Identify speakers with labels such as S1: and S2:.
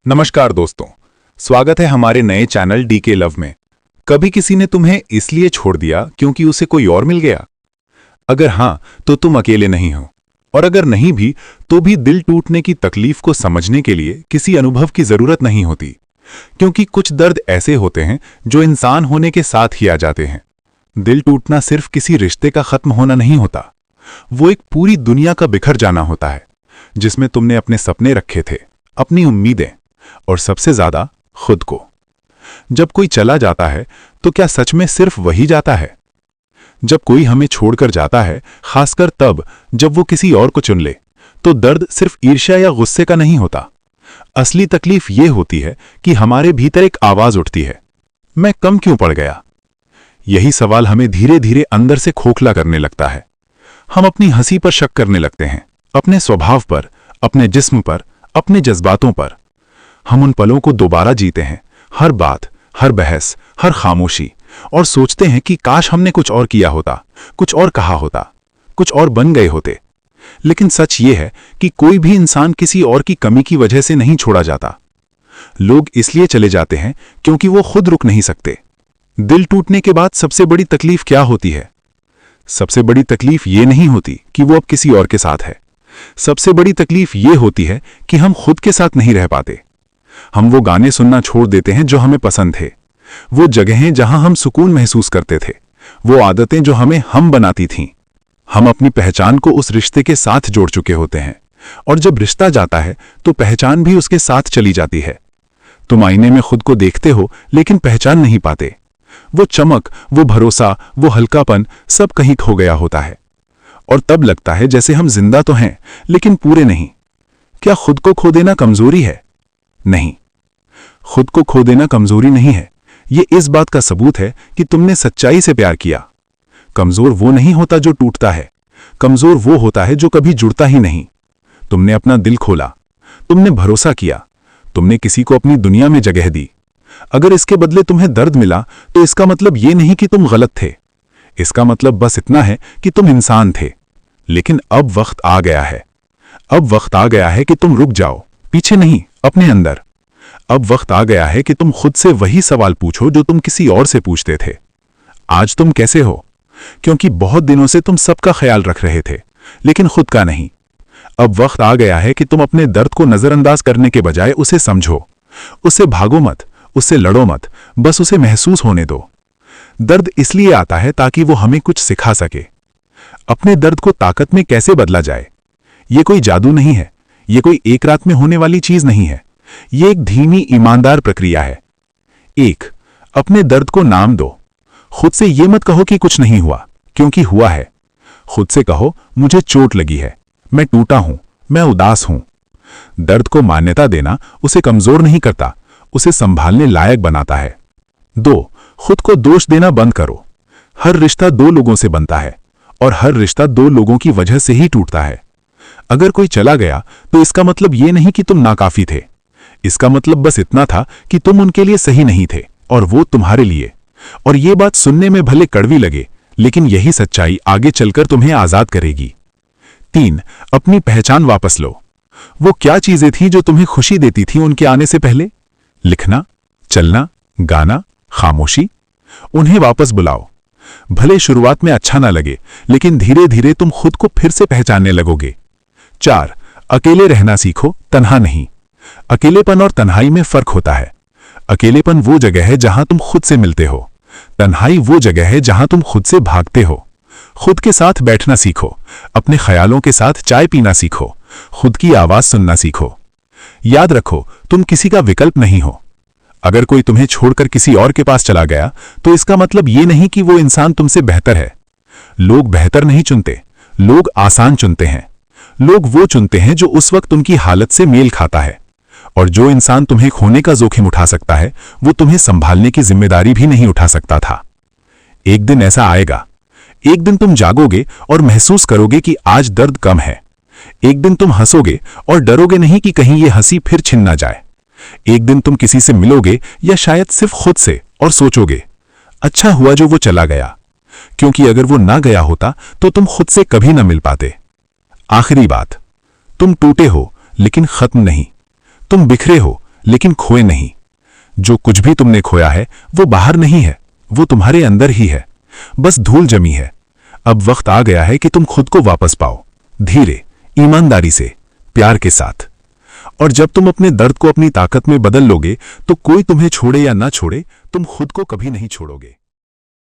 S1: नमस्कार दोस्तों, स्वागत है हमारे नए चैनल डीके लव में। कभी किसी ने तुम्हें इसलिए छोड़ दिया क्योंकि उसे कोई और मिल गया? अगर हां, तो तुम अकेले नहीं हो। और अगर नहीं भी, तो भी दिल टूटने की तकलीफ को समझने के लिए किसी अनुभव की जरूरत नहीं होती, क्योंकि कुछ दर्द ऐसे होते हैं जो इंसान होने के साथ ही आ जाते हैं। दिल टूटना सिर्फ किसी रिश्ते का खत्म होना नहीं होता, वो एक पूरी दुनिया का बिखर जाना होता है, जिसमें तुमने अपने सपने रखे थे, अपनी उम्मीदें और सबसे ज्यादा खुद को। जब कोई चला जाता है तो क्या सच में सिर्फ वही जाता है? जब कोई हमें छोड़कर जाता है, खासकर तब जब वो किसी और को चुन ले, तो दर्द सिर्फ ईर्ष्या या गुस्से का नहीं होता। असली तकलीफ ये होती है कि हमारे भीतर एक आवाज उठती है, मैं कम क्यों पड़ गया? यही सवाल हमें धीरे धीरे अंदर से खोखला करने लगता है। हम अपनी हंसी पर शक करने लगते हैं, अपने स्वभाव पर, अपने जिस्म पर, अपने जज्बातों पर। हम उन पलों को दोबारा जीते हैं, हर बात, हर बहस, हर खामोशी, और सोचते हैं कि काश हमने कुछ और किया होता, कुछ और कहा होता, कुछ और बन गए होते। लेकिन सच ये है कि कोई भी इंसान किसी और की कमी की वजह से नहीं छोड़ा जाता। लोग इसलिए चले जाते हैं क्योंकि वो खुद रुक नहीं सकते। दिल टूटने के बाद सबसे बड़ी तकलीफ क्या होती है? सबसे बड़ी तकलीफ ये नहीं होती कि वो अब किसी और के साथ है। सबसे बड़ी तकलीफ ये होती है कि हम खुद के साथ नहीं रह पाते। हम वो गाने सुनना छोड़ देते हैं जो हमें पसंद थे, वो जगहें जहां हम सुकून महसूस करते थे, वो आदतें जो हमें हम बनाती थीं। हम अपनी पहचान को उस रिश्ते के साथ जोड़ चुके होते हैं, और जब रिश्ता जाता है तो पहचान भी उसके साथ चली जाती है। तुम आईने में खुद को देखते हो लेकिन पहचान नहीं पाते। वो चमक, वो भरोसा, वो हल्कापन सब कहीं खो गया होता है, और तब लगता है जैसे हम जिंदा तो हैं लेकिन पूरे नहीं। क्या खुद को खो देना कमजोरी है? नहीं, खुद को खो देना कमजोरी नहीं है। ये इस बात का सबूत है कि तुमने सच्चाई से प्यार किया। कमजोर वो नहीं होता जो टूटता है, कमजोर वो होता है जो कभी जुड़ता ही नहीं। तुमने अपना दिल खोला, तुमने भरोसा किया, तुमने किसी को अपनी दुनिया में जगह दी। अगर इसके बदले तुम्हें दर्द मिला तो इसका मतलब ये नहीं कि तुम गलत थे, इसका मतलब बस इतना है कि तुम इंसान थे। लेकिन अब वक्त आ गया है, अब वक्त आ गया है कि तुम रुक जाओ, पीछे नहीं, अपने अंदर। अब वक्त आ गया है कि तुम खुद से वही सवाल पूछो जो तुम किसी और से पूछते थे, आज तुम कैसे हो? क्योंकि बहुत दिनों से तुम सबका ख्याल रख रहे थे, लेकिन खुद का नहीं। अब वक्त आ गया है कि तुम अपने दर्द को नजरअंदाज करने के बजाय उसे समझो। उससे भागो मत, उससे लड़ो मत, बस उसे महसूस होने दो। दर्द इसलिए आता है ताकि वो हमें कुछ सिखा सके। अपने दर्द को ताकत में कैसे बदला जाए? ये कोई जादू नहीं है, ये कोई एक रात में होने वाली चीज नहीं है। ये एक धीमी, ईमानदार प्रक्रिया है। 1. अपने दर्द को नाम दो। खुद से ये मत कहो कि कुछ नहीं हुआ, क्योंकि हुआ है। खुद से कहो, मुझे चोट लगी है, मैं टूटा हूं, मैं उदास हूं। दर्द को मान्यता देना उसे कमजोर नहीं करता, उसे संभालने लायक बनाता है। 2. खुद को दोष देना बंद करो। हर रिश्ता दो लोगों से बनता है, और हर रिश्ता दो लोगों की वजह से ही टूटता है। अगर कोई चला गया तो इसका मतलब यह नहीं कि तुम नाकाफी थे, इसका मतलब बस इतना था कि तुम उनके लिए सही नहीं थे और वो तुम्हारे लिए। और ये बात सुनने में भले कड़वी लगे, लेकिन यही सच्चाई आगे चलकर तुम्हें आजाद करेगी। 3. अपनी पहचान वापस लो। वो क्या चीजें थीं जो तुम्हें खुशी देती थीं उनके आने से पहले? लिखना, चलना, गाना, खामोशी, उन्हें वापस बुलाओ। भले शुरुआत में अच्छा ना लगे, लेकिन धीरे धीरे तुम खुद को फिर से पहचानने लगोगे। 4. अकेले रहना सीखो, तन्हा नहीं। अकेलेपन और तन्हाई में फर्क होता है। अकेलेपन वो जगह है जहां तुम खुद से मिलते हो, तन्हाई वो जगह है जहां तुम खुद से भागते हो। खुद के साथ बैठना सीखो, अपने ख्यालों के साथ चाय पीना सीखो, खुद की आवाज सुनना सीखो। याद रखो, तुम किसी का विकल्प नहीं हो। अगर कोई तुम्हें छोड़कर किसी और के पास चला गया तो इसका मतलब ये नहीं कि वो इंसान तुमसे बेहतर है। लोग बेहतर नहीं चुनते, लोग आसान चुनते हैं। लोग वो चुनते हैं जो उस वक्त उनकी हालत से मेल खाता है। और जो इंसान तुम्हें खोने का जोखिम उठा सकता है, वो तुम्हें संभालने की जिम्मेदारी भी नहीं उठा सकता था। एक दिन ऐसा आएगा, एक दिन तुम जागोगे और महसूस करोगे कि आज दर्द कम है। एक दिन तुम हंसोगे और डरोगे नहीं कि कहीं ये हंसी फिर छिन ना जाए। एक दिन तुम किसी से मिलोगे, या शायद सिर्फ खुद से, और सोचोगे, अच्छा हुआ जो वो चला गया, क्योंकि अगर वो ना गया होता तो तुम खुद से कभी ना मिल पाते। आखिरी बात, तुम टूटे हो लेकिन खत्म नहीं। तुम बिखरे हो लेकिन खोए नहीं। जो कुछ भी तुमने खोया है वो बाहर नहीं है, वो तुम्हारे अंदर ही है, बस धूल जमी है। अब वक्त आ गया है कि तुम खुद को वापस पाओ, धीरे, ईमानदारी से, प्यार के साथ। और जब तुम अपने दर्द को अपनी ताकत में बदल लोगे तो कोई तुम्हें छोड़े या ना छोड़े, तुम खुद को कभी नहीं छोड़ोगे।